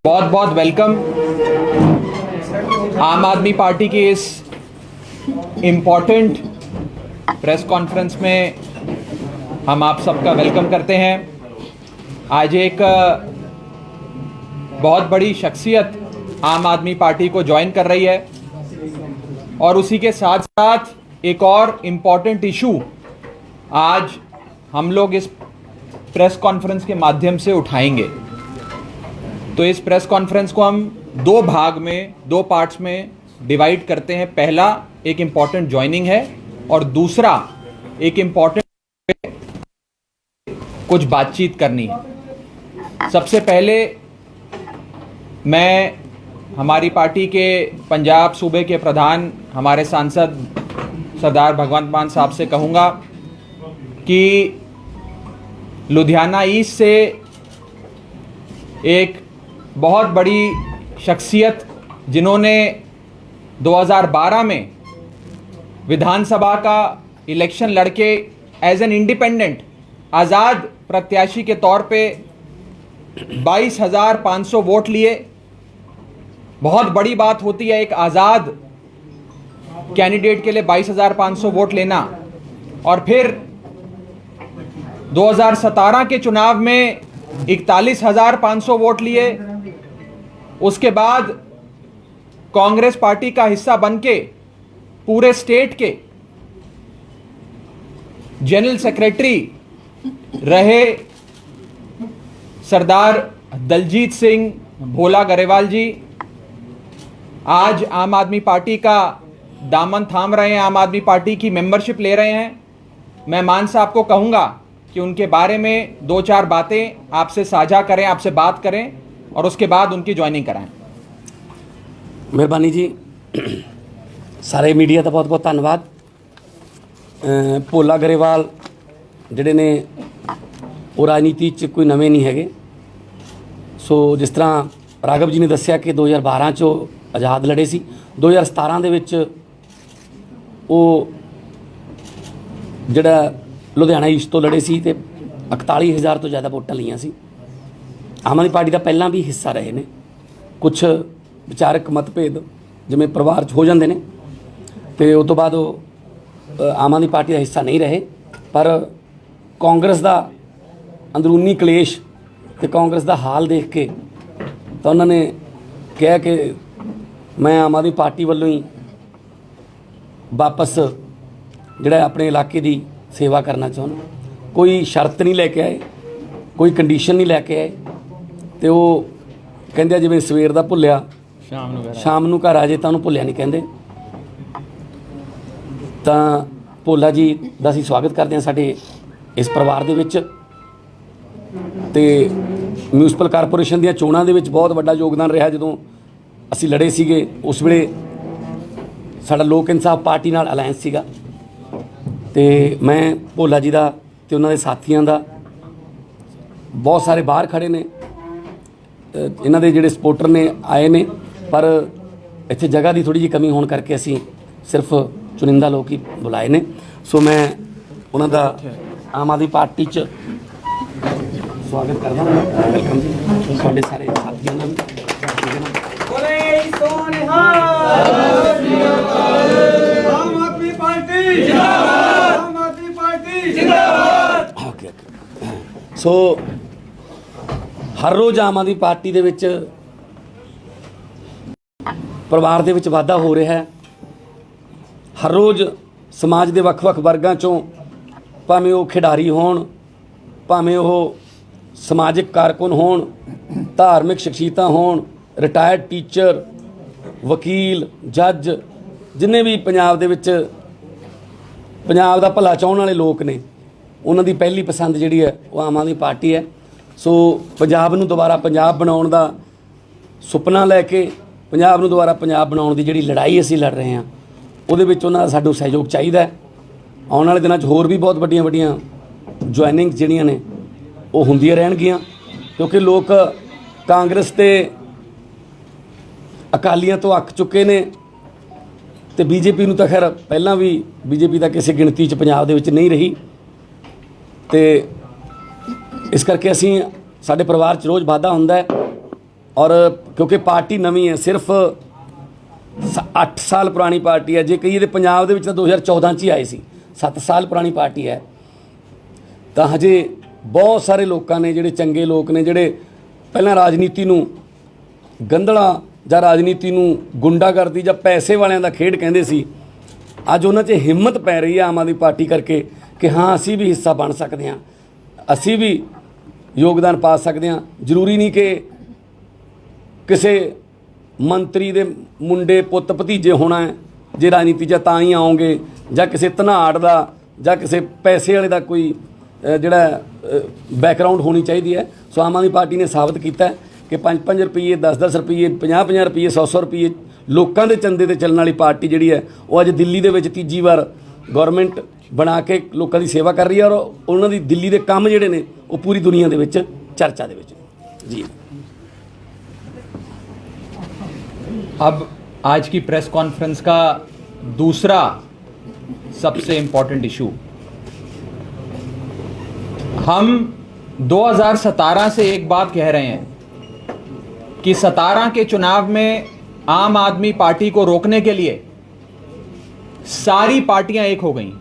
बहुत बहुत वेलकम। आम आदमी पार्टी की इस इम्पॉर्टेंट प्रेस कॉन्फ्रेंस में हम आप सबका वेलकम करते हैं। आज एक बहुत बड़ी शख्सियत आम आदमी पार्टी को ज्वाइन कर रही है और उसी के साथ साथ एक और इम्पॉर्टेंट इशू आज हम लोग इस प्रेस कॉन्फ्रेंस के माध्यम से उठाएंगे। तो इस प्रेस कॉन्फ्रेंस को हम दो पार्ट्स में डिवाइड करते हैं। पहला एक इम्पॉर्टेंट ज्वाइनिंग है और दूसरा एक इम्पॉर्टेंट कुछ बातचीत करनी है। सबसे पहले मैं हमारी पार्टी के पंजाब सूबे के प्रधान हमारे सांसद सरदार भगवंत मान साहब से कहूँगा कि लुधियाना ईस्ट से एक बहुत बड़ी शख्सियत जिन्होंने 2012 में विधानसभा का इलेक्शन लड़के एज एन इंडिपेंडेंट आज़ाद प्रत्याशी के तौर पे 22,500 वोट लिए। बहुत बड़ी बात होती है एक आज़ाद कैंडिडेट के लिए 22,500 वोट लेना। और फिर 2017 के चुनाव में 41,500 वोट लिए। उसके बाद कांग्रेस पार्टी का हिस्सा बनके पूरे स्टेट के जनरल सेक्रेटरी रहे सरदार दलजीत सिंह भोला गरेवाल जी आज आम आदमी पार्टी का दामन थाम रहे हैं, आम आदमी पार्टी की मेंबरशिप ले रहे हैं। मैं मान साहब को कहूँगा कि उनके बारे में 2-4 बातें आपसे साझा करें, आपसे बात करें और उसके बाद उनकी ज्वाइनिंग कराएं। मेहरबानी जी। सारे मीडिया का बहुत बहुत धन्यवाद। भोला गरेवाल जिहड़े ने वो राजनीति च कोई नवे नहीं हैगे। सो जिस तरह राघव जी ने दस्सिया कि 2012 चो आज़ाद लड़े सी, 2017 दे विच वो जिहड़ा लुधियाना ईस्ट तो लड़े सी ते 41,000 तो ज़्यादा वोटां लईआं सी। आम आदमी पार्टी का पहला भी हिस्सा रहे ने। कुछ विचारक मतभेद जिवें परिवार हो जाते हैं तो उस तो बाद आम आदमी पार्टी का हिस्सा नहीं रहे, पर कांग्रेस का अंदरूनी कलेश तो कांग्रेस का हाल देख के तो उन्होंने कहा कि मैं आम आदमी पार्टी वालों ही वापस जिहड़ा अपने इलाके की सेवा करना चाहता। कोई शर्त नहीं लैके आए, कोई कंडीशन नहीं लैके आए। तो वो कहते जिवें सवेर का भुलिया शाम नूं घर आ जाए तो उन्होंने भुलिया नहीं कहते। तो भोला जी का असीं स्वागत करते हैं साडे इस परिवार दे विच। ते म्यूनसिपल कारपोरेशन दी चोणां दे विच बहुत वड्डा योगदान रहा। जदों असीं लड़े सीगे उस वेले साडा लोक इंसाफ पार्टी नाल अलायंस सीगा ते मैं भोला जी का ते उन्हां दे साथियां दा बहुत सारे बाहर खड़े ने, इन्हां दे जिहड़े सपोर्टर ने आए ने, पर इत्थे जगह की थोड़ी जी कमी होने करके असीं सिर्फ चुनिंदा लोग ही बुलाए ने। सो मैं उन्हां दा आम आदमी पार्टी च स्वागत करदा। वेलकम जी साडे सारे साथियों का भी। सो हर रोज़ आम आदमी पार्टी दे विच परिवार दे विच वाधा हो रहा है। हर रोज़ समाज के ਵੱਖ-ਵੱਖ वर्गां चों भावें वो खिडारी होण, भावें वो समाजिक कारकुन होण, धार्मिक शख्सियतां होण, रिटायर्ड टीचर, वकील, जज, जिन्ने भी पंजाब दे विच पंजाब दा भला चाहण वाले लोग ने, उन्हां दी पहली पसंद जिहड़ी है वो आम आदमी पार्टी है। सो पंजाब नूं दोबारा पंजाब बनाउण दा सुपना लैके पंजाब नूं दोबारा पंजाब बनाउण दी जिहड़ी लड़ाई असीं लड़ रहे हैं ਉਹਦੇ ਵਿੱਚ ਉਹਨਾਂ ਦਾ ਸਾਨੂੰ ਸਹਿਯੋਗ ਚਾਹੀਦਾ ਹੈ। ਆਉਣ ਵਾਲੇ ਦਿਨਾਂ 'ਚ ਹੋਰ ਵੀ ਬਹੁਤ ਵੱਡੀਆਂ ਵੱਡੀਆਂ ਜੁਆਇਨਿੰਗਸ ਜਿਹੜੀਆਂ ਨੇ ਉਹ ਹੁੰਦੀਆਂ ਰਹਿਣਗੀਆਂ, ਕਿਉਂਕਿ ਲੋਕ ਕਾਂਗਰਸ ਤੇ ਅਕਾਲੀਆਂ ਤੋਂ ਅੱਕ ਚੁੱਕੇ ਨੇ ਤੇ ਬੀਜੇਪੀ ਨੂੰ ਤਾਂ ਖੈਰ ਪਹਿਲਾਂ ਵੀ ਬੀਜੇਪੀ ਦਾ ਕਿਸੇ ਗਿਣਤੀ 'ਚ ਪੰਜਾਬ ਦੇ ਵਿੱਚ ਨਹੀਂ ਰਹੀ ਤੇ ਇਸ ਕਰਕੇ ਅਸੀਂ ਸਾਡੇ ਪਰਿਵਾਰ 'ਚ ਰੋਜ਼ ਵਾਧਾ ਹੁੰਦਾ ਹੈ। और क्योंकि पार्टी नवीं है, सिर्फ 8 साल पुरानी पार्टी है। जे कही तो पंजाब दे विच तां 2014 च ही आए सी, 7 साल पुरानी पार्टी है। तो हजे बहुत सारे लोगों ने, जिहड़े चंगे लोग ने, जिहड़े पहलां राजनीति नूं गंधला जां राजनीति नूं गुंडागर्दी जां पैसे वालियां दा खेड कहंदे सी, अज उन्हां 'च हिम्मत पै रही है आम आदमी पार्टी करके कि हाँ असी भी हिस्सा बन सकते हैं, असी भी योगदान पा सकते हैं। जरूरी नहीं कि किसी मंत्री दे मुंडे पुत भतीजे होना है जे राजनीति 'च तां ही आओगे, जां किसी धनाड़ दा जां किसी पैसे वाले दा कोई जिहड़ा बैकग्राउंड होनी चाहिए है। सो आम आदमी पार्टी ने साबित किया है कि 5-5 रुपये, 10-10 रुपये, 50-50 रुपये, 100-100 रुपये लोगों के चंदे ते चलने वाली पार्टी जिहड़ी है वो अज दिल्ली दे विच तीजी बार गौरमेंट बना के लोगों की सेवा कर रही है। और उन्हों की दिल्ली के काम जिहड़े ने वो पूरी दुनिया दे विच चर्चा दे विच। जी अब आज की प्रेस कॉन्फ्रेंस का दूसरा सबसे इंपॉर्टेंट इशू, हम 2017 से एक बात कह रहे हैं कि 17 के चुनाव में आम आदमी पार्टी को रोकने के लिए सारी पार्टियां एक हो गईं,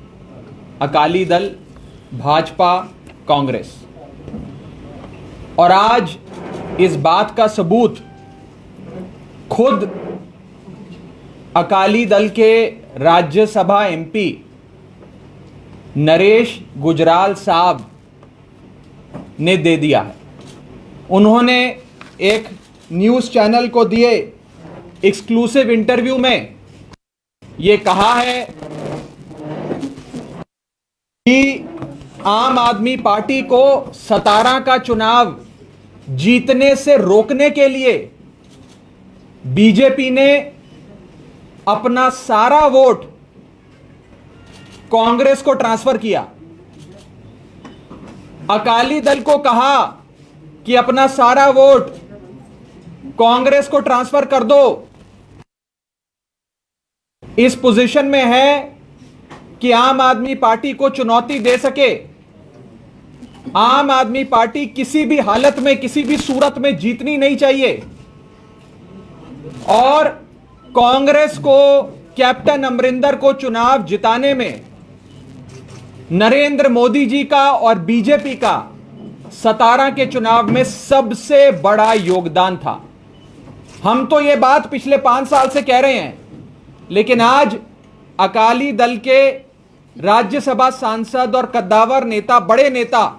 अकाली दल, भाजपा, कांग्रेस। और आज इस बात का सबूत खुद अकाली दल के राज्यसभा एमपी नरेश गुजराल साहब ने दे दिया है। उन्होंने एक न्यूज़ चैनल को दिए एक्सक्लूसिव इंटरव्यू में ये कहा है कि आम आदमी पार्टी को 17 का चुनाव जीतने से रोकने के लिए बीजेपी ने अपना सारा वोट कांग्रेस को ट्रांसफर किया। अकाली दल को कहा कि अपना सारा वोट कांग्रेस को ट्रांसफर कर दो। इस पोजीशन में है कि आम आदमी पार्टी को चुनौती दे सके। आम आदमी पार्टी किसी भी हालत में, किसी भी सूरत में जीतनी नहीं चाहिए। और कांग्रेस को, कैप्टन अमरिंदर को चुनाव जिताने में नरेंद्र मोदी जी का और बीजेपी का 17 के चुनाव में सबसे बड़ा योगदान था। हम तो यह बात पिछले 5 साल से कह रहे हैं, लेकिन आज अकाली दल के राज्यसभा सांसद और कद्दावर नेता, बड़े नेता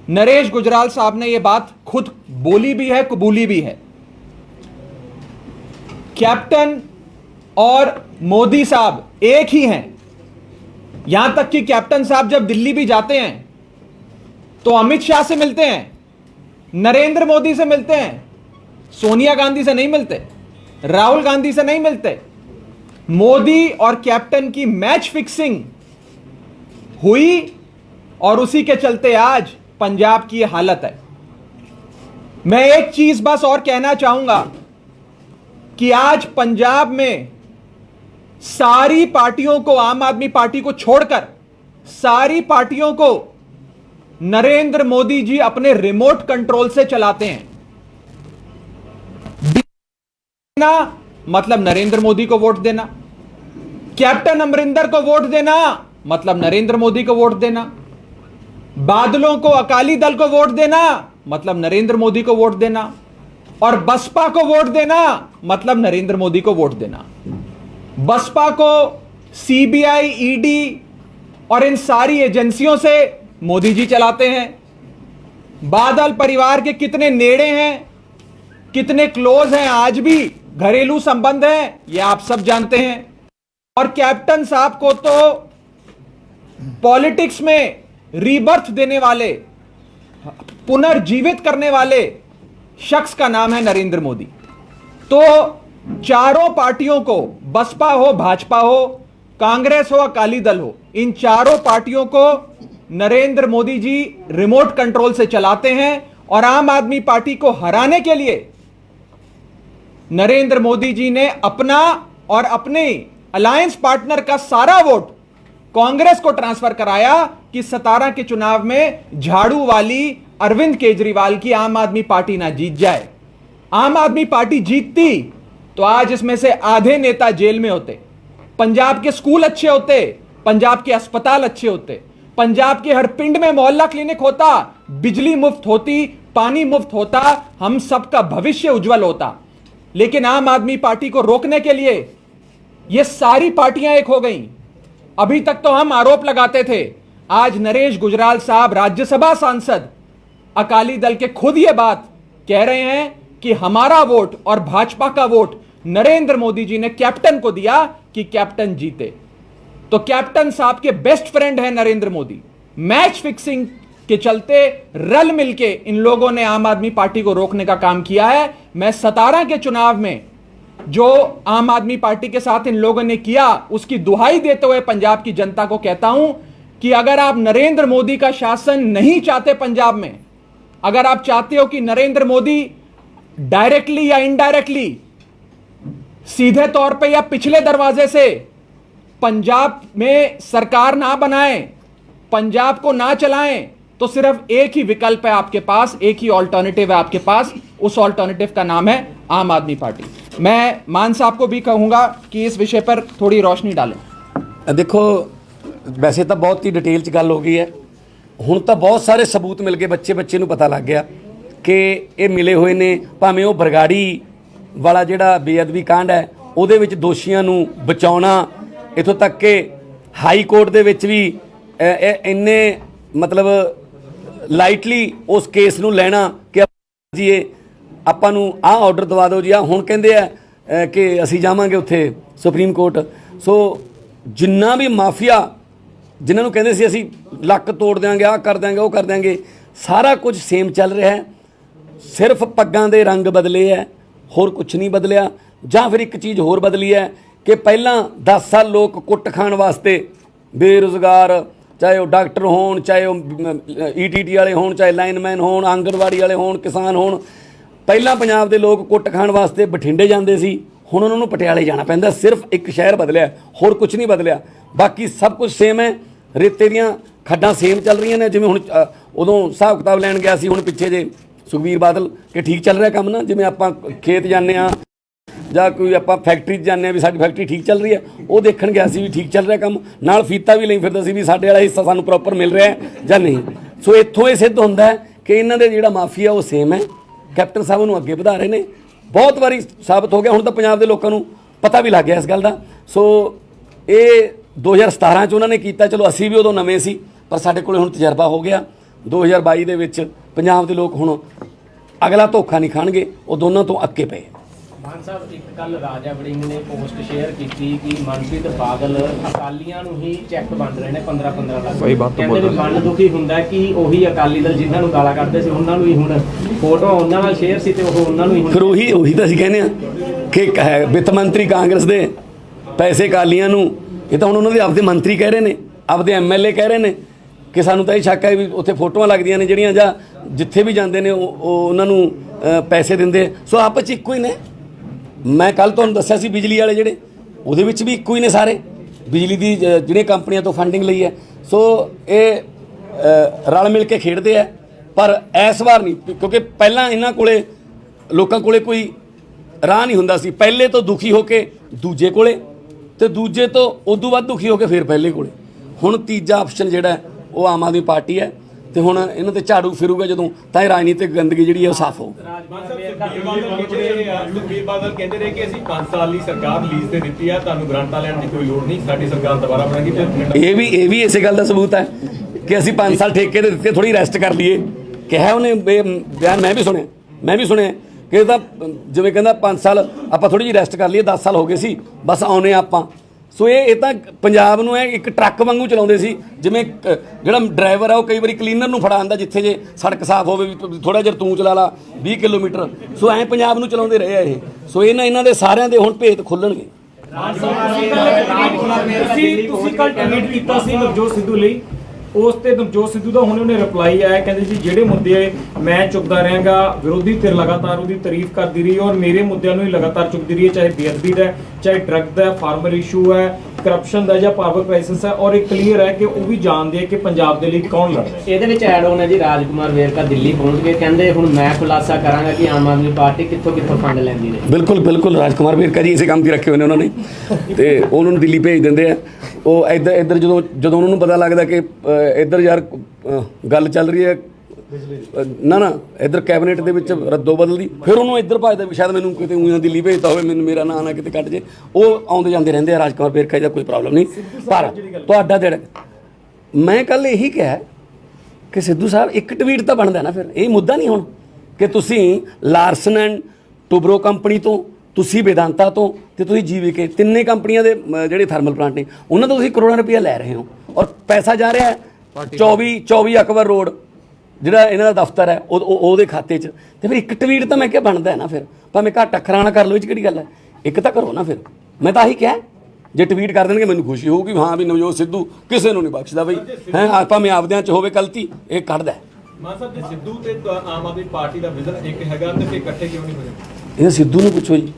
नरेश गुजराल साहब ने यह बात खुद बोली भी है, कबूली भी है। कैप्टन और मोदी साहब एक ही हैं। यहां तक कि कैप्टन साहब जब दिल्ली भी जाते हैं तो अमित शाह से मिलते हैं, नरेंद्र मोदी से मिलते हैं, सोनिया गांधी से नहीं मिलते, राहुल गांधी से नहीं मिलते। मोदी और कैप्टन की मैच फिक्सिंग हुई और उसी के चलते आज पंजाब की यह हालत है। मैं एक चीज बस और कहना चाहूंगा कि आज पंजाब में सारी पार्टियों को, आम आदमी पार्टी को छोड़कर सारी पार्टियों को नरेंद्र मोदी जी अपने रिमोट कंट्रोल से चलाते हैं। देना मतलब नरेंद्र मोदी को वोट देना, कैप्टन अमरिंदर को वोट देना मतलब नरेंद्र मोदी को वोट देना, बादलों को, अकाली दल को वोट देना मतलब नरेंद्र मोदी को वोट देना, और बसपा को वोट देना मतलब नरेंद्र मोदी को वोट देना। बसपा को सीबीआई, ईडी और इन सारी एजेंसियों से मोदी जी चलाते हैं। बादल परिवार के कितने नेड़े हैं, कितने क्लोज हैं, आज भी घरेलू संबंध हैं, ये आप सब जानते हैं। और कैप्टन साहब को तो पॉलिटिक्स में रीबर्थ देने वाले, पुनर्जीवित करने वाले शख्स का नाम है नरेंद्र मोदी। तो चारों पार्टियों को, बसपा हो, भाजपा हो, कांग्रेस हो, अकाली दल हो, इन चारों पार्टियों को नरेंद्र मोदी जी रिमोट कंट्रोल से चलाते हैं। और आम आदमी पार्टी को हराने के लिए नरेंद्र मोदी जी ने अपना और अपने अलायंस पार्टनर का सारा वोट कांग्रेस को ट्रांसफर कराया कि 17 के चुनाव में झाड़ू वाली अरविंद केजरीवाल की आम आदमी पार्टी ना जीत जाए। आम आदमी पार्टी जीतती तो आज इसमें से आधे नेता जेल में होते, पंजाब के स्कूल अच्छे होते, पंजाब के अस्पताल अच्छे होते, पंजाब के हर पिंड में मोहल्ला क्लिनिक होता, बिजली मुफ्त होती, पानी मुफ्त होता, हम सबका भविष्य उज्जवल होता। लेकिन आम आदमी पार्टी को रोकने के लिए ये सारी पार्टियां एक हो गईं। अभी तक तो हम आरोप लगाते थे, आज नरेश गुजराल साहब राज्यसभा सांसद अकाली दल के खुद ये बात कह रहे हैं कि हमारा वोट और भाजपा का वोट नरेंद्र मोदी जी ने कैप्टन को दिया कि कैप्टन जीते। तो कैप्टन साहब के बेस्ट फ्रेंड है नरेंद्र मोदी। मैच फिक्सिंग के चलते रल मिलके इन लोगों ने आम आदमी पार्टी को रोकने का काम किया है। मैं 17 के चुनाव में जो आम आदमी पार्टी के साथ इन लोगों ने किया उसकी दुहाई देते हुए पंजाब की जनता को कहता हूं कि अगर आप नरेंद्र मोदी का शासन नहीं चाहते पंजाब में, अगर आप चाहते हो कि नरेंद्र मोदी डायरेक्टली या इनडायरेक्टली, सीधे तौर पे या पिछले दरवाजे से पंजाब में सरकार ना बनाएं, पंजाब को ना चलाएं, तो सिर्फ एक ही विकल्प है आपके पास, एक ही ऑल्टरनेटिव है आपके पास। उस ऑल्टरनेटिव का नाम है आम आदमी पार्टी। मैं मान साहब को भी कहूंगा कि इस विषय पर थोड़ी रोशनी डालें। देखो, वैसे तो बहुत ही डिटेल च गल हो गई है, हुण तो बहुत सारे सबूत मिल गए, बच्चे नूं पता लग गया कि ये मिले हुए ने। भावें वो बरगाड़ी वाला जिहड़ा बेअदबी कांड है ਉਹਦੇ ਵਿੱਚ ਦੋਸ਼ੀਆਂ ਨੂੰ ਬਚਾਉਣਾ, इत्थों तक कि हाई कोर्ट ਦੇ ਵਿੱਚ भी ਇੰਨੇ मतलब ਲਾਈਟਲੀ उस केस ਨੂੰ ਲੈਣਾ कि जी ਆਪਾਂ ਨੂੰ ਆਹ ਆਰਡਰ ਦਵਾ ਦਿਓ ਜੀ, ਆ ਹੁਣ ਕਹਿੰਦੇ ਆ ਕਿ ਅਸੀਂ ਜਾਵਾਂਗੇ ਉੱਥੇ ਸੁਪਰੀਮ ਕੋਰਟ। ਸੋ ਜਿੰਨਾ ਵੀ ਮਾਫੀਆ ਜਿਨ੍ਹਾਂ ਨੂੰ ਕਹਿੰਦੇ ਸੀ ਅਸੀਂ ਲੱਕ ਤੋੜ ਦਿਆਂਗੇ, ਆਹ ਕਰ ਦਿਆਂਗੇ, ਉਹ ਕਰ ਦਿਆਂਗੇ, ਸਾਰਾ ਕੁਝ ਸੇਮ ਚੱਲ ਰਿਹਾ ਹੈ। ਸਿਰਫ ਪੱਗਾਂ ਦੇ ਰੰਗ ਬਦਲੇ ਹੈ, ਹੋਰ ਕੁਛ ਨਹੀਂ ਬਦਲਿਆ। ਜਾਂ ਫਿਰ ਇੱਕ ਚੀਜ਼ ਹੋਰ ਬਦਲੀ ਹੈ ਕਿ ਪਹਿਲਾਂ 10 ਸਾਲ ਲੋਕ ਕੁੱਟ ਖਾਣ ਵਾਸਤੇ ਬੇਰੁਜ਼ਗਾਰ, ਚਾਹੇ ਉਹ ਡਾਕਟਰ ਹੋਣ, ਚਾਹੇ ਉਹ ETT ਵਾਲੇ ਹੋਣ, ਚਾਹੇ ਲਾਈਨਮੈਨ ਹੋਣ, ਆਂਗਣਵਾੜੀ ਵਾਲੇ ਹੋਣ, ਕਿਸਾਨ ਹੋਣ, ਪਹਿਲਾਂ ਪੰਜਾਬ ਦੇ ਲੋਕ ਕੁੱਟ ਖਾਣ ਵਾਸਤੇ ਬਠਿੰਡੇ ਜਾਂਦੇ ਸੀ, ਹੁਣ ਉਹਨਾਂ ਨੂੰ ਪਟਿਆਲੇ ਜਾਣਾ ਪੈਂਦਾ। ਸਿਰਫ ਇੱਕ ਸ਼ਹਿਰ ਬਦਲਿਆ, ਹੋਰ ਕੁਛ ਨਹੀਂ ਬਦਲਿਆ, ਬਾਕੀ ਸਭ ਕੁਝ ਸੇਮ ਹੈ। ਰੇਤੇ ਦੀਆਂ ਖੱਡਾਂ ਸੇਮ ਚੱਲ ਰਹੀਆਂ ਨੇ। ਜਿਵੇਂ ਹੁਣ ਉਦੋਂ ਹਿਸਾਬ ਕਿਤਾਬ ਲੈਣ ਗਿਆ ਸੀ, ਹੁਣ ਪਿੱਛੇ ਜੇ ਸੁਖਬੀਰ ਬਾਦਲ ਕਿ ਠੀਕ ਚੱਲ ਰਿਹਾ ਕੰਮ ਨਾ, ਜਿਵੇਂ ਆਪਾਂ ਖੇਤ ਜਾਂਦੇ ਹਾਂ ਜਾਂ ਕੋਈ ਆਪਾਂ ਫੈਕਟਰੀ 'ਚ ਜਾਂਦੇ ਹਾਂ ਵੀ ਸਾਡੀ ਫੈਕਟਰੀ ਠੀਕ ਚੱਲ ਰਹੀ ਹੈ, ਉਹ ਦੇਖਣ ਗਿਆ ਸੀ ਵੀ ਠੀਕ ਚੱਲ ਰਿਹਾ ਕੰਮ, ਨਾਲ ਫੀਤਾ ਵੀ ਲਈ ਫਿਰਦਾ ਸੀ ਵੀ ਸਾਡੇ ਵਾਲਾ ਹਿੱਸਾ ਸਾਨੂੰ ਪ੍ਰੋਪਰ ਮਿਲ ਰਿਹਾ ਜਾਂ ਨਹੀਂ। ਸੋ ਇੱਥੋਂ ਇਹ ਸਿੱਧ ਹੁੰਦਾ ਹੈ ਕਿ ਇਹਨਾਂ ਦੇ ਜਿਹੜਾ ਮਾਫੀਆ ਉਹ ਸੇਮ ਹੈ। ਕੈਪਟਨ ਸਾਹਿਬ ਨੂੰ ਅੱਗੇ ਵਧਾ ਰਹੇ ਨੇ, ਬਹੁਤ ਵਾਰੀ ਸਾਬਤ ਹੋ ਗਿਆ, ਹੁਣ ਤਾਂ ਪੰਜਾਬ ਦੇ ਲੋਕਾਂ ਨੂੰ ਪਤਾ ਵੀ ਲੱਗ ਗਿਆ ਇਸ ਗੱਲ ਦਾ। ਸੋ ਇਹ 2017 'ਚ ਉਹਨਾਂ ਨੇ ਕੀਤਾ, ਚਲੋ ਅਸੀਂ ਵੀ ਉਦੋਂ ਨਵੇਂ ਸੀ, ਪਰ ਸਾਡੇ ਕੋਲ ਹੁਣ ਤਜਰਬਾ ਹੋ ਗਿਆ। 2022 ਦੇ ਵਿੱਚ ਪੰਜਾਬ ਦੇ ਲੋਕ ਹੁਣ ਅਗਲਾ ਧੋਖਾ ਨਹੀਂ ਖਾਣਗੇ, ਉਹ ਦੋਨਾਂ ਤੋਂ ਅੱਕੇ ਪਏ। ਮਾਨ ਸਾਹਿਬ, ਇੱਕ ਕੱਲ ਰਾਜਾ ਵੜਿੰਗ ਨੇ ਪੋਸਟ ਸ਼ੇਅਰ ਕੀਤੀ ਕਿ ਮਨਪ੍ਰੀਤ ਬਾਦਲ ਅਕਾਲੀਆਂ ਨੂੰ ਹੀ ਚੈੱਕ ਵੰਡ ਰਹੇ ਨੇ 15-15 ਲੱਖ। ਸਹੀ ਬਾਤ ਕਹਿੰਦੇ ਵੀ ਮਨ ਦੁਖੀ ਹੁੰਦਾ ਕਿ ਉਹੀ ਅਕਾਲੀ ਦਲ ਜਿਨ੍ਹਾਂ ਨੂੰ ਗਾਲਾਂ ਕੱਢਦੇ ਸੀ ਉਹਨਾਂ ਨੂੰ ਹੀ ਹੁਣ ਫੋਟੋ ਉਹਨਾਂ ਨਾਲ ਸ਼ੇਅਰ ਸੀ ਤੇ ਉਹ ਉਹਨਾਂ ਨੂੰ ਹੀ ਹੁਣ। ਫਿਰ ਉਹੀ ਤਾਂ ਅਸੀਂ ਕਹਿੰਦੇ ਹਾਂ ਕਿ ਵਿੱਤ ਮੰਤਰੀ ਕਾਂਗਰਸ ਦੇ ਪੈਸੇ ਅਕਾਲੀਆਂ ਨੂੰ, ਇਹ ਤਾਂ ਹੁਣ ਉਹਨਾਂ ਦੇ ਆਪਦੇ ਮੰਤਰੀ ਕਹਿ ਰਹੇ ਨੇ, ਆਪਦੇ MLA ਕਹਿ ਰਹੇ ਨੇ ਕਿ ਸਾਨੂੰ ਤਾਂ ਇਹ ਸ਼ੱਕ ਹੈ ਵੀ ਉੱਥੇ ਫੋਟੋਆਂ ਲੱਗਦੀਆਂ ਨੇ ਜਿਹੜੀਆਂ, ਜਾਂ ਜਿੱਥੇ ਵੀ ਜਾਂਦੇ ਨੇ ਉਹ ਉਹਨਾਂ ਨੂੰ ਪੈਸੇ ਦਿੰਦੇ। ਸੋ ਆਪਸ 'ਚ ਇੱਕੋ ਹੀ ਨੇ। ਮੈਂ ਕੱਲ ਤੁਹਾਨੂੰ ਦੱਸਿਆ ਸੀ ਬਿਜਲੀ ਵਾਲੇ ਜਿਹੜੇ, ਉਹਦੇ ਵਿੱਚ ਵੀ ਇੱਕੋ ਹੀ ਨੇ ਸਾਰੇ, ਬਿਜਲੀ ਦੀ ਜਿਹੜੀਆਂ ਕੰਪਨੀਆਂ ਤੋਂ ਫੰਡਿੰਗ ਲਈ ਹੈ। ਸੋ ਇਹ ਰਲ ਮਿਲ ਕੇ ਖੇਡਦੇ ਆ, ਪਰ ਇਸ ਵਾਰ ਨਹੀਂ, ਕਿਉਂਕਿ ਪਹਿਲਾਂ ਇਹਨਾਂ ਕੋਲੇ ਲੋਕਾਂ ਕੋਲੇ ਕੋਈ ਰਾਹ ਨਹੀਂ ਹੁੰਦਾ ਸੀ। ਪਹਿਲੇ ਤੋਂ ਦੁਖੀ ਹੋ ਕੇ ਦੂਜੇ ਕੋਲੇ, ਤੇ ਦੂਜੇ ਤੋਂ ਉਦੋਂ ਵੱਧ ਦੁਖੀ ਹੋ ਕੇ ਫਿਰ ਪਹਿਲੇ ਕੋਲੇ। ਹੁਣ ਤੀਜਾ ਆਪਸ਼ਨ ਜਿਹੜਾ ਉਹ ਆਮ ਆਦਮੀ ਪਾਰਟੀ ਹੈ, ਤੇ ਹੁਣ ਇਹਨਾਂ ਤੇ ਝਾੜੂ ਫਿਰੂਗਾ ਜਦੋਂ, ਤਾਂ ਇਹ ਰਾਜਨੀਤਿਕ ਗੰਦਗੀ ਜਿਹੜੀ ਹੈ ਉਹ ਸਾਫ਼ ਹੋਊਗੀ। ਸੁਖਬੀਰ ਬਾਦਲ ਕਹਿੰਦੇ ਨੇ ਕਿ ਅਸੀਂ 5 ਸਾਲ ਲਈ ਸਰਕਾਰ ਲੀਜ਼ ਤੇ ਦਿੱਤੀ ਆ, ਤੁਹਾਨੂੰ ਗ੍ਰਾਂਟਾਂ ਲੈਣ ਦੀ ਕੋਈ ਲੋੜ ਨਹੀਂ, ਸਾਡੀ ਸਰਕਾਰ ਦੁਬਾਰਾ ਬਣੇਗੀ। ਇਹ ਵੀ ਇਸੇ ਗੱਲ ਦਾ ਸਬੂਤ ਹੈ ਕਿ ਅਸੀਂ 5 ਸਾਲ ਠੇਕੇ ਦੇ ਦਿੱਤੇ, ਥੋੜੀ ਰੈਸਟ ਕਰ ਲਈਏ। ਕਿਹਾ ਉਹਨੇ ਬਿਆਨ, ਮੈਂ ਵੀ ਸੁਣਿਆ ਕਿ ਇਹ ਤਾਂ ਜਿਵੇਂ ਕਹਿੰਦਾ 5 ਸਾਲ ਆਪਾਂ ਥੋੜੀ ਜਿਹੀ ਰੈਸਟ ਕਰ ਲਈਏ, 10 ਸਾਲ ਹੋ ਗਏ ਸੀ, ਬਸ ਆਉਨੇ ਆਪਾਂ। ਸੋ ਇਹ ਤਾਂ ਪੰਜਾਬ ਨੂੰ ਹੈ ਇੱਕ ਟਰੱਕ ਵਾਂਗੂ ਚਲਾਉਂਦੇ ਸੀ, ਜਿਵੇਂ ਜਿਹੜਾ ਡਰਾਈਵਰ ਆ ਉਹ ਕਈ ਵਾਰੀ ਕਲੀਨਰ ਨੂੰ ਫੜਾ ਆਉਂਦਾ, ਜਿੱਥੇ ਜੇ ਸੜਕ ਸਾਫ਼ ਹੋਵੇ ਵੀ ਥੋੜਾ ਜਿਹਾ ਤੂੰ ਚਲਾ ਲਾ 20 ਕਿਲੋਮੀਟਰ। ਸੋ ਐਂ ਪੰਜਾਬ ਨੂੰ ਚਲਾਉਂਦੇ ਰਹੇ ਆ ਇਹ। ਸੋ ਇਹਨਾਂ ਦੇ ਸਾਰਿਆਂ ਦੇ ਹੁਣ ਭੇਤ ਖੁੱਲਣਗੇ। ਤੁਸੀਂ ਕੱਲ ਟਵੀਟ ਕੀਤਾ ਸੀ ਨਵਜੋਤ ਸਿੱਧੂ ਲਈ, ਉਸ ਤੇ ਨਵਜੋਤ ਸਿੱਧੂ ਦਾ ਹੁਣ ਉਹਨੇ ਰਿਪਲਾਈ ਆਇਆ, ਕਹਿੰਦੇ ਜੀ ਜਿਹੜੇ ਮੁੱਦੇ ਮੈਂ ਚੁੱਕਦਾ ਰਹਾਂਗਾ, ਵਿਰੋਧੀ ਧਿਰ ਲਗਾਤਾਰ ਉਹਦੀ ਤਾਰੀਫ ਕਰਦੀ ਰਹੀ ਔਰ ਮੇਰੇ ਮੁੱਦਿਆਂ ਨੂੰ ਹੀ ਲਗਾਤਾਰ ਚੁੱਕਦੀ ਰਹੀ ਹੈ, ਚਾਹੇ ਬੇਅਦਬੀ ਦਾ, ਚਾਹੇ ਡਰੱਗ ਦਾ, ਫਾਰਮਰ ਇਸ਼ੂ ਹੈ, ਕਰਪਸ਼ਨ ਦਾ ਜਾਂ ਪਾਵਰ ਕ੍ਰਾਈਸਿਸ ਹੈ, ਔਰ ਇਹ ਕਲੀਅਰ ਹੈ ਕਿ ਉਹ ਵੀ ਜਾਣਦੇ ਆ ਕਿ ਪੰਜਾਬ ਦੇ ਲਈ ਕੌਣ ਲੜ ਰਿਹਾ ਹੈ। ਇਹਦੇ ਵਿੱਚ ਐਡ ਹੋਣਾ ਜੀ, ਰਾਜਕੁਮਾਰ ਵੇਰਕਾ ਦਿੱਲੀ ਪਹੁੰਚ ਗਏ, ਕਹਿੰਦੇ ਹੁਣ ਮੈਂ ਖੁਲਾਸਾ ਕਰਾਂਗਾ ਕਿ ਆਮ ਆਦਮੀ ਪਾਰਟੀ ਕਿੱਥੋਂ ਕਿੱਥੋਂ ਫੰਡ ਲੈਂਦੀ ਰਹੀ। ਬਿਲਕੁਲ ਬਿਲकुल ਰਾਜਕੁਮਾਰ ਵੇਰਕਾ ਜੀ ਇਸੇ ਕੰਮ 'ਤੇ ਰੱਖੇ ਹੋਏ ਨੇ ਉਹਨਾਂ ਨੇ, ਤੇ ਉਹਨਾਂ ਨੂੰ ਦਿੱਲੀ ਭੇਜ ਦਿੰਦੇ ਆ। ਉਹ ਇੱਧਰ ਜਦੋਂ ਉਹਨਾਂ ਨੂੰ ਪਤਾ ਲੱਗਦਾ ਕਿ ਇੱਧਰ ਯਾਰ ਗੱਲ ਚੱਲ ਰਹੀ ਹੈ ਨਾ ਇੱਧਰ ਕੈਬਨਿਟ ਦੇ ਵਿੱਚ ਰੱਦੋ ਬਦਲਦੀ, ਫਿਰ ਉਹਨੂੰ ਇੱਧਰ ਭਜਦਾ ਵੀ ਸ਼ਾਇਦ ਮੈਨੂੰ ਕਿਤੇ ਊਂ ਦਿੱਲੀ ਭੇਜਤਾ ਹੋਵੇ, ਮੈਨੂੰ ਮੇਰਾ ਨਾਂ ਨਾ ਕਿਤੇ ਕੱਟ ਜੇ। ਉਹ ਆਉਂਦੇ ਜਾਂਦੇ ਰਹਿੰਦੇ ਆ ਰਾਜਕੁਮਾਰ ਵੇਰਕਾ ਦਾ ਕੋਈ ਪ੍ਰੋਬਲਮ ਨਹੀਂ। ਪਰ ਤੁਹਾਡਾ ਜਿਹੜਾ ਮੈਂ ਕੱਲ ਇਹੀ ਕਿਹਾ ਕਿ ਸਿੱਧੂ ਸਾਹਿਬ ਇੱਕ ਟਵੀਟ ਤਾਂ ਬਣਦਾ ਨਾ, ਫਿਰ ਇਹ ਮੁੱਦਾ ਨਹੀਂ ਹੁਣ ਕਿ ਤੁਸੀਂ ਲਾਰਸਨ ਐਂਡ ਟੂਬਰੋ ਕੰਪਨੀ ਤੋਂ, ਤੁਸੀਂ ਵੇਦਾਂਤਾ ਤੋਂ, ਤੇ ਤੁਸੀਂ ਜੀਵੀਕੇ ਤਿੰਨੇ ਕੰਪਨੀਆਂ ਦੇ ਜਿਹੜੇ ਥਰਮਲ ਪਲਾਂਟ ਨੇ ਉਹਨਾਂ ਤੋਂ ਤੁਸੀਂ ਕਰੋੜਾਂ ਰੁਪਈਆ ਲੈ ਰਹੇ ਹੋ, ਔਰ ਪੈਸਾ ਜਾ ਰਿਹਾ ਹੈ 24 ਅਕਬਰ ਰੋਡ ਜਿਹੜਾ ਇਹਨਾਂ ਦਾ ਦਫ਼ਤਰ ਹੈ ਉਹਦੇ ਖਾਤੇ 'ਚ। ਤੇ ਫਿਰ ਇੱਕ ਟਵੀਟ ਤਾਂ ਮੈਂ ਕਿਹਾ ਬਣਦਾ ਹੈ ਨਾ, ਫਿਰ ਭਾਵੇਂ ਘੱਟ ਅੱਖਰਾਂ ਨਾਲ ਕਰ ਲਓ, ਇਹ 'ਚ ਕਿਹੜੀ ਗੱਲ ਹੈ, ਇੱਕ ਤਾਂ ਕਰੋ ਨਾ। ਫਿਰ ਮੈਂ ਤਾਂ ਆਹੀ ਕਿਹਾ, ਜੇ ਟਵੀਟ ਕਰ ਦੇਣਗੇ ਮੈਨੂੰ ਖੁਸ਼ੀ ਹੋਊਗੀ, ਹਾਂ ਵੀ ਨਵਜੋਤ ਸਿੱਧੂ ਕਿਸੇ ਨੂੰ ਨਹੀਂ ਬਖਸ਼ਦਾ ਬਈ, ਹੈ ਭਾਵੇਂ ਆਪਦਿਆਂ 'ਚ ਹੋਵੇ ਗਲਤੀ, ਇਹ ਕੱਢਦਾ। ਮਾਨ ਸਾਹਿਬ ਜੀ, ਸਿੱਧੂ ਤੇ ਆਮ ਆਦਮੀ ਪਾਰਟੀ ਦਾ ਵਿਜ਼ਨ ਇੱਕ ਹੈਗਾ ਤੇ ਫਿਰ ਇਕੱਠੇ ਕਿਉਂ ਨਹੀਂ ਹੋਏ? ਇਹ ਸਿੱਧੂ ਨੂੰ ਪੁੱਛੋ ਜੀ।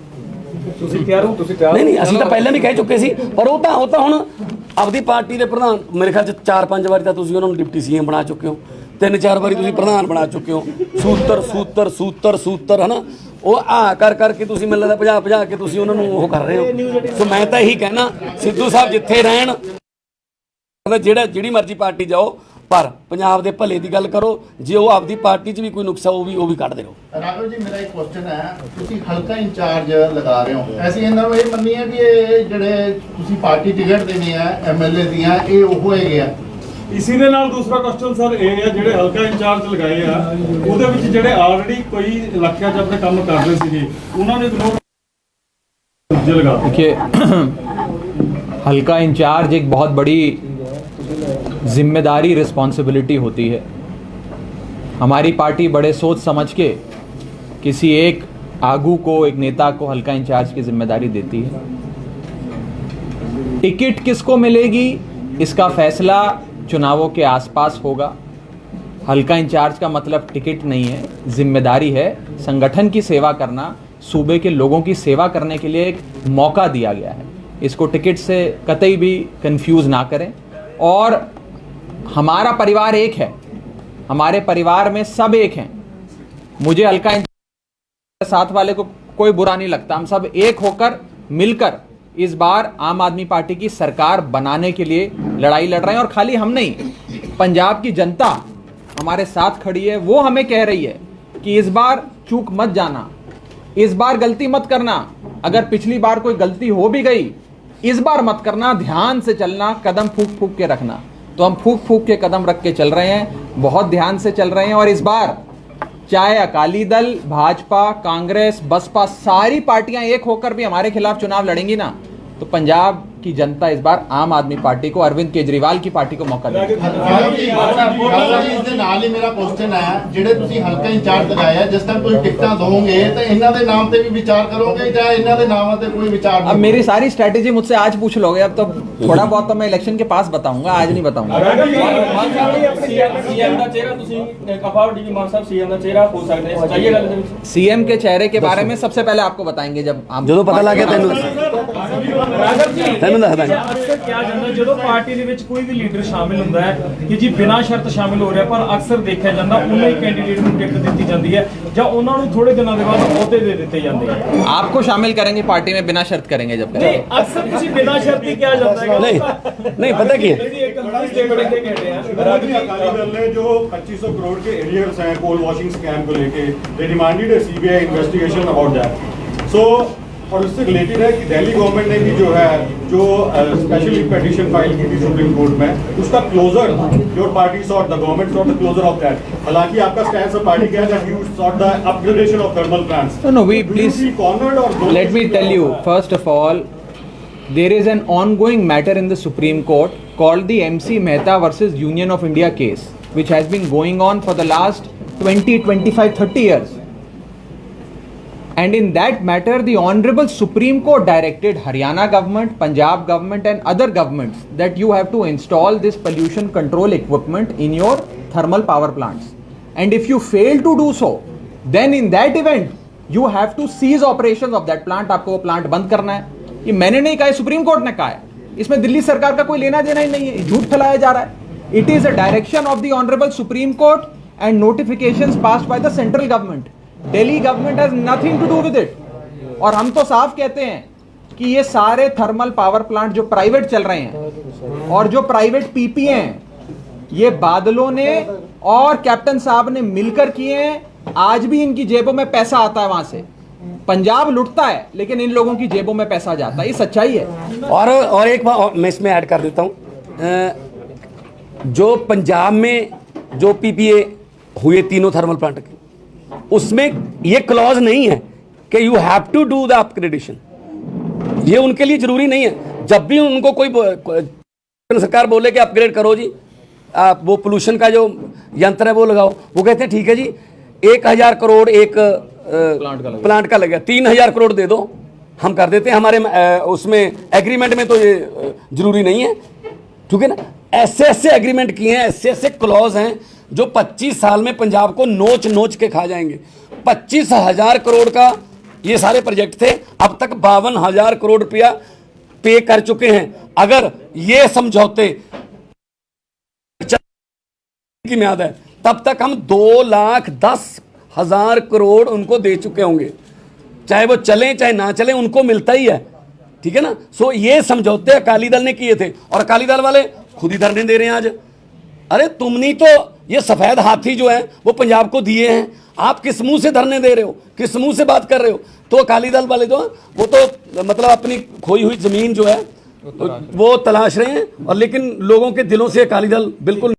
ਤੁਸੀਂ ਤਿਆਰ ਹੋ? ਤੁਸੀਂ ਤਿਆਰ? ਨਹੀਂ ਅਸੀਂ ਤਾਂ ਪਹਿਲਾਂ ਵੀ ਕਹਿ ਚੁੱਕੇ ਸੀ, ਪਰ ਉਹ ਤਾਂ ਹੁਣ ਆਪਦੀ ਪਾਰਟੀ ਦੇ ਪ੍ਰਧਾਨ, ਮੇਰੇ ਖਿਆਲ 'ਚ 4-5 ਵਾਰੀ ਤਾਂ ਤੁਸੀਂ ਉਹਨਾਂ ਨੂੰ ਡਿਪਟੀ ਸੀਐਮ ਬਣਾ ਚੁੱਕੇ ਹੋ, 3-4 ਵਾਰੀ ਤੁਸੀਂ ਪ੍ਰਧਾਨ ਬਣਾ ਚੁੱਕੇ ਹੋ। ਸੂਤਰ ਹਨਾ, ਉਹ ਕਰਕੇ ਤੁਸੀਂ ਮੈਨੂੰ ਲੱਗਦਾ ਭਜਾ ਕੇ ਤੁਸੀਂ ਉਹਨਾਂ ਨੂੰ ਉਹ ਕਰ ਰਹੇ ਹੋ। ਸੋ ਮੈਂ ਤਾਂ ਇਹੀ ਕਹਿਣਾ, ਸਿੱਧੂ ਸਾਹਿਬ ਜਿੱਥੇ ਰਹਿਣ, ਜਿਹੜੀ ਮਰਜ਼ੀ ਪਾਰਟੀ ਜਾਓ, ਪਰ ਪੰਜਾਬ ਦੇ ਭਲੇ ਦੀ ਗੱਲ ਕਰੋ। ਜੇ ਉਹ ਆਪਦੀ ਪਾਰਟੀ 'ਚ ਵੀ ਕੋਈ ਨੁਕਸਾ ਉਹ ਵੀ ਕੱਢਦੇ ਰਹੋ। ਰਾਘਵ ਜੀ, ਮੇਰਾ ਇੱਕ ਕੁਐਸਚਨ ਹੈ, ਤੁਸੀਂ ਹਲਕਾ ਇੰਚਾਰਜ ਲਗਾ ਰਹੇ ਹੋ, ਅਸੀਂ ਇਹਨਾਂ ਨੂੰ ਇਹ ਮੰਨੀ ਹੈ ਵੀ ਇਹ ਜਿਹੜੇ ਤੁਸੀਂ ਪਾਰਟੀ ਟਿਕਟ ਦੇਣੀ ਹੈ ਐਮਐਲਏ ਦੀਆਂ, ਇਹ ਉਹ ਹੈਗੇ ਆ। ਇਸੀ ਦੇ ਨਾਲ ਦੂਸਰਾ ਕੁਐਸਚਨ ਸਰ ਇਹ ਹੈ, ਜਿਹੜੇ ਹਲਕਾ ਇੰਚਾਰਜ ਲਗਾਏ ਆ ਉਹਦੇ ਵਿੱਚ ਜਿਹੜੇ ਆਲਰੇਡੀ ਕੋਈ ਇਲਾਕਿਆਂ 'ਚ ਆਪਣੇ ਕੰਮ ਕਰ ਰਹੇ ਸੀਗੇ, ਉਹਨਾਂ ਨੇ ਦੂਜੇ ਲਗਾ ਦਿੱਤੇ। देखिए, हल्का इंचार्ज एक बहुत बड़ी जिम्मेदारी रिस्पॉन्सिबिलिटी होती है। हमारी पार्टी बड़े सोच समझ के किसी एक आगू को, एक नेता को हल्का इंचार्ज की जिम्मेदारी देती है। टिकट किसको मिलेगी इसका फैसला चुनावों के आसपास होगा। हल्का इंचार्ज का मतलब टिकट नहीं है, जिम्मेदारी है। संगठन की सेवा करना, सूबे के लोगों की सेवा करने के लिए एक मौका दिया गया है। इसको टिकट से कतई भी कंफ्यूज ना करें। और हमारा परिवार एक है, हमारे परिवार में सब एक हैं। मुझे हल्का इंचार्ज साथ वाले को कोई बुरा नहीं लगता। हम सब एक होकर मिलकर इस बार आम आदमी पार्टी की सरकार बनाने के लिए लड़ाई लड़ रहे हैं। और खाली हम नहीं, पंजाब की जनता हमारे साथ खड़ी है। वो हमें कह रही है कि इस बार चूक मत जाना, इस बार गलती मत करना। अगर पिछली बार कोई गलती हो भी गई, इस बार मत करना, ध्यान से चलना, कदम फूक फूक के रखना। तो हम फूक फूक के कदम रख के चल रहे हैं, बहुत ध्यान से चल रहे हैं। और इस बार चाहे अकाली दल, भाजपा, कांग्रेस, बसपा, सारी पार्टियां एक होकर भी हमारे खिलाफ चुनाव लड़ेंगी ना, तो पंजाब की जनता इस बार आम आदमी पार्टी को, अरविंद केजरीवाल की पार्टी को मौका देगी। ਇਸ ਦੇ ਨਾਲ ਹੀ ਮੇਰਾ ਕੁਐਸਚਨ ਹੈ, ਜਿਹੜੇ ਤੁਸੀਂ ਹਲਕਾ ਇੰਚਾਰਜ ਲਗਾਇਆ, ਜਿਸ ਟਾਈਮ ਤੁਸੀਂ ਟਿਕਟਾਂ ਦੋਗੇ ਤਾਂ ਇਹਨਾਂ ਦੇ ਨਾਮ ਤੇ ਵੀ ਵਿਚਾਰ ਕਰੋਗੇ ਜਾਂ ਇਹਨਾਂ ਦੇ ਨਾਮਾਂ ਤੇ ਕੋਈ विचार नहीं? अब मेरी सारी स्ट्रैटेजी मुझसे आज पूछ लोगे, अब तो थोड़ा बहुत तो मैं इलेक्शन के पास बताऊंगा, आज नहीं बताऊंगा। सीएम के चेहरे के बारे में सबसे पहले आपको बताएंगे जब आप ਜਦੋਂ ਪਤਾ ਲੱਗ ਗਿਆ ਤੈਨੂੰ ਦੱਸ ਦਾਂਗੇ। ਅਕਸਰ ਕਿਹਾ ਜਾਂਦਾ ਜਦੋਂ ਪਾਰਟੀ ਦੇ ਵਿੱਚ ਕੋਈ ਵੀ ਲੀਡਰ ਸ਼ਾਮਿਲ ਹੁੰਦਾ ਹੈ ਕਿ ਜੀ ਬਿਨਾਂ ਸ਼ਰਤ ਸ਼ਾਮਿਲ ਹੋ ਰਿਹਾ, ਪਰ ਅਕਸਰ ਦੇਖਿਆ ਜਾਂਦਾ ਉਹਨਾਂ ਹੀ ਕੈਂਡੀਡੇਟ ਨੂੰ ਟਿਕਟ ਦਿੱਤੀ ਜਾਂਦੀ ਹੈ ਜਾਂ ਉਹਨਾਂ ਨੂੰ ਥੋੜੇ ਦਿਨਾਂ ਦੇ ਬਾਅਦ ਅਹੁਦੇ ਦੇ ਦਿੱਤੇ ਜਾਂਦੇ ਆ। आपको शामिल करेंगे पार्टी में, बिना शर्त करेंगे जब ਨਹੀਂ, ਅਕਸਰ ਤੁਸੀਂ ਬਿਨਾਂ ਸ਼ਰਤ ਹੀ ਕਿਹਾ ਜਾਂਦਾ ਹੈ। नहीं पता क्या है? एक स्टेटमेंट दे कहते हैं अकाली दल ने जो 2500 करोड़ के एरियर्स हैं कोल वॉशिंग स्कैम को लेके, they demanded a CBI investigation about that. So और उससे रिलेटेड है कि दिल्ली गवर्नमेंट ने भी जो है जो स्पेशली पिटीशन फाइल की थी सुप्रीम कोर्ट में, उसका closure your party sought, the government sought the closure of that. हालांकि आपका स्टैंड ऑफ पार्टी क्या है that you sought the upgradation of thermal plants. No, we please cornered और let me tell you, first of all, there is an ongoing matter in the Supreme Court called the MC Mehta versus Union of India case, which has been going on for the last 20, 25, 30 years. And in that matter, the Honorable Supreme Court directed Haryana government, Punjab government and other governments that you have to install this pollution control equipment in your thermal power plants. And if you fail to do so, then in that event, you have to cease operations of that plant. आपको वो plant बंद करना है। ये मैंने नहीं कहा है, सुप्रीम कोर्ट ने कहा है। इसमें दिल्ली सरकार का कोई लेना देना ही नहीं है, झूठ फैलाया जा रहा है। It is a direction of the honourable Supreme Court and notifications passed by the central government. Delhi government has nothing to do with it. और हम तो साफ कहते हैं कि ये सारे थर्मल पावर प्लांट जो प्राइवेट चल रहे हैं और जो प्राइवेट पीपी हैं, ये बादलों ने और कैप्टन साहब ने मिलकर किए हैं। आज भी इनकी जेबों में पैसा आता है, वहां से पंजाब लुटता है लेकिन इन लोगों की जेबों में पैसा जाता है, ये सच्चाई है। और एक बात मैं इसमें ऐड कर देता हूं, जो पंजाब में जो पीपीए हुए तीनों थर्मल प्लांट के, उसमें ये क्लॉज नहीं है कि you have to do the upgradation. ये उनके लिए जरूरी नहीं है। जब भी उनको कोई सरकार बोले कि अपग्रेड करो जी, आप वो पोल्यूशन का जो यंत्र है वो लगाओ, वो कहते हैं ठीक है जी 1000 करोड़ एक प्लांट का लगेगा, 3000 करोड़ दे दो, हम कर देते हैं। हमारे उसमें एग्रीमेंट में तो ये जरूरी नहीं है, ठीक है ना। ऐसे एग्रीमेंट किए हैं, ऐसे क्लॉज हैं जो 25 साल में पंजाब को नोच नोच के खा जाएंगे। 25,000 करोड़ का ये सारे प्रोजेक्ट थे, अब तक 52,000 करोड़ रुपया पे कर चुके हैं। अगर ये समझौते की म्याद है तब तक हम 2,10,000 करोड़ उनको दे चुके होंगे, चाहे वो चले चाहे ना चले, उनको मिलता ही है, ठीक है ना। सो ये समझौते अकाली दल ने किए थे और अकाली दल वाले खुद ही धरने दे रहे हैं आज। अरे तुमने तो ये सफेद हाथी जो है वो पंजाब को दिए हैं, आप किस मुंह से धरने दे रहे हो, किस मुंह से बात कर रहे हो। तो अकाली दल वाले जो वो तो मतलब अपनी खोई हुई जमीन जो है वो तलाश रहे हैं, और लेकिन लोगों के दिलों से अकाली दल बिल्कुल